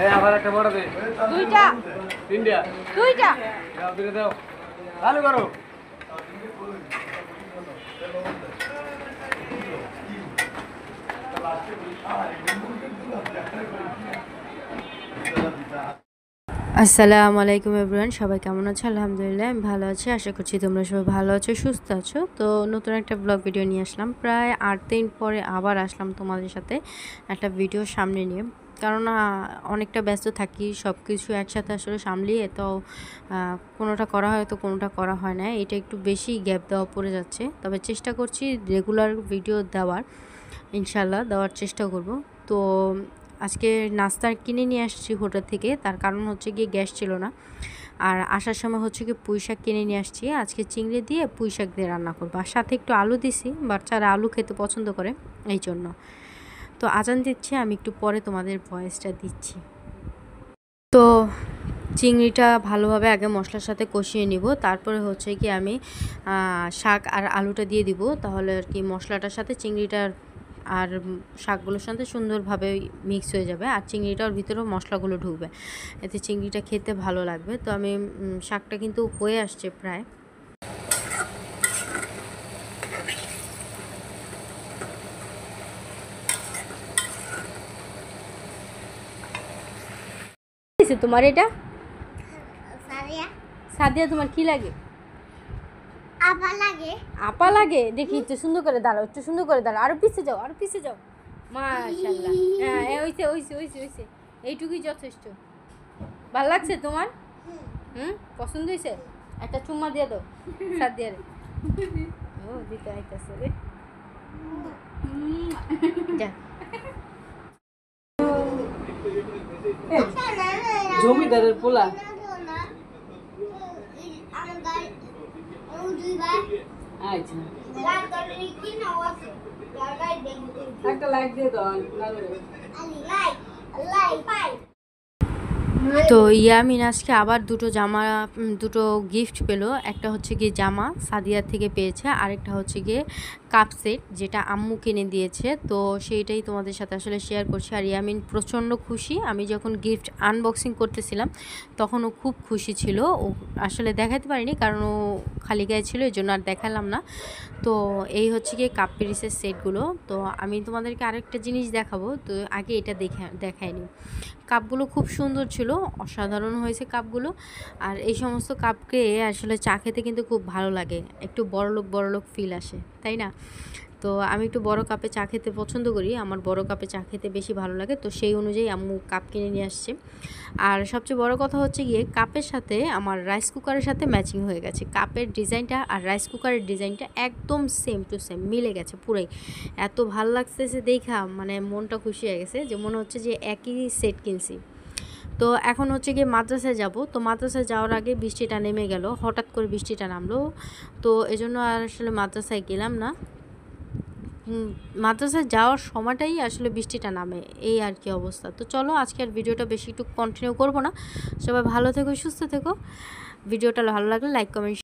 এই আবার একটা বড় দে দুইটা তিনটা দুইটা দাও দিকে দাও চালু করো আসসালামু আলাইকুম এভরিওয়ান, সবাই কেমন আছো? আলহামদুলিল্লাহ আমি ভালো আছি। আশা করছি তোমরা সবাই ভালো আছো, সুস্থ আছো। তো নতুন একটা ব্লগ ভিডিও নিয়ে আসলাম। প্রায় 8 দিন পরে আবার আসলাম তোমাদের সাথে একটা ভিডিও সামনে নিয়ে, কারণ অনেকটা ব্যস্ত থাকি, সব কিছু একসাথে আসলে সামলিয়ে তো কোনোটা করা হয় তো কোনোটা করা হয় না। এটা একটু বেশি গ্যাপ দেওয়া পড়ে যাচ্ছে, তবে চেষ্টা করছি রেগুলার ভিডিও দেওয়ার, ইনশাল্লাহ দেওয়ার চেষ্টা করব। তো আজকে নাস্তা কিনে নিয়ে আসছি হোটেল থেকে, তার কারণ হচ্ছে গিয়ে গ্যাস ছিল না। আর আসার সময় হচ্ছে কি পুঁই শাক কিনে নিয়ে আসছি, আজকে চিংড়ি দিয়ে পুঁই শাক দিয়ে রান্না করবো। আর সাথে একটু আলু দিছি, বাচ্চারা আলু খেতে পছন্দ করে এই জন্য। তো আজান দিচ্ছে, আমি একটু পরে তোমাদের ভয়েসটা দিচ্ছি। তো চিংড়িটা ভালোভাবে আগে মশলার সাথে কষিয়ে নিব, তারপরে হচ্ছে কি আমি শাক আর আলুটা দিয়ে দিব, তাহলে আর কি মশলাটার সাথে চিংড়িটার আর শাকগুলোর সাথে সুন্দরভাবে মিক্স হয়ে যাবে, আর চিংড়িটার ভিতরেও মশলাগুলো ঢুকবে, এতে চিংড়িটা খেতে ভালো লাগবে। তো আমি শাকটা কিন্তু হয়ে আসছে প্রায়। তোমার এটা সাদিয়া, তোমার কি লাগে? আপা লাগে। দেখি একটু সুন্দর করে দাঁড়াও, একটু সুন্দর করে দাঁড়াও, আরো পিছে যাও, আরো পিছে যাও। মাশাআল্লাহ, হ্যাঁ হইছে হইছে হইছে হইছে, এইটুকুই যথেষ্ট। ভাল লাগছে তোমার? পছন্দ হয়েছে? একটা চুম্মা দিয়ে দাও সাদিয়া রে। ও দিতে আইতাছে রে, যা। জমিদারের পোলা আচ্ছা একটা লাইক দিয়ে দাও। তো ইয়ামিন আজকে আবার দুটো গিফট পেলো। একটা হচ্ছে গিয়ে জামা সাদিয়ার থেকে পেয়েছে, আরেকটা হচ্ছে গিয়ে কাপ সেট, যেটা আম্মু কিনে দিয়েছে। তো সেইটাই তোমাদের সাথে আসলে শেয়ার করছি। আর ইয়ামিন প্রচণ্ড খুশি। আমি যখন গিফট আনবক্সিং করতেছিলাম তখন ও খুব খুশি ছিল। ও আসলে দেখাতে পারিনি, কারণ ও খালি গায়ে ছিল, এই জন্য আর দেখালাম না। তো এই হচ্ছে গিয়ে কাপ পিরিসের সেটগুলো। তো আমি তোমাদেরকে আরেকটা জিনিস দেখাবো, তো আগে এটা দেখাইনি। কাপগুলো খুব সুন্দর ছিল, অসাধারণ হয়েছে কাপগুলো। আর এই সমস্ত কাপকে আসলে চা খেতে কিন্তু খুব ভালো লাগে, একটু বড়লোক ফিল আসে, তাই না? তো আমি একটু বড় কাপে চা খেতে পছন্দ করি, আমার বড় কাপে চা খেতে বেশি ভালো লাগে। তো সেই অনুযায়ী আম্মু কাপ কিনে নিয়ে আসছে। আর সবচেয়ে বড় কথা হচ্ছে গিয়ে কাপের সাথে আমার রাইস কুকারের সাথে ম্যাচিং হয়ে গেছে। কাপের ডিজাইনটা আর রাইস কুকারের ডিজাইনটা একদম সেম টু সেম মিলে গেছে পুরাই। এত ভাল লাগতেছে দেখা, মানে মনটা খুশি হয়ে গেছে, যে মনে হচ্ছে যে একই সেট কিনছি। তো এখন হচ্ছে গিয়ে মাদ্রাসায় যাব। তো মাদ্রাসায় যাওয়ার আগে বৃষ্টিটা নেমে গেল, হঠাৎ করে বৃষ্টিটা নামলো। তো এজন্য আর আসলে মাদ্রাসায় গেলাম না। মাদ্রাসায় যাওয়ার সময়টাই আসলে বৃষ্টিটা নামে, এই আর কি অবস্থা। তো চলো আজকে আর ভিডিওটা বেশি একটু কন্টিনিউ করবো না। সবাই ভালো থেকো, সুস্থ থেকো। ভিডিওটা ভালো লাগলে লাইক কমেন্ট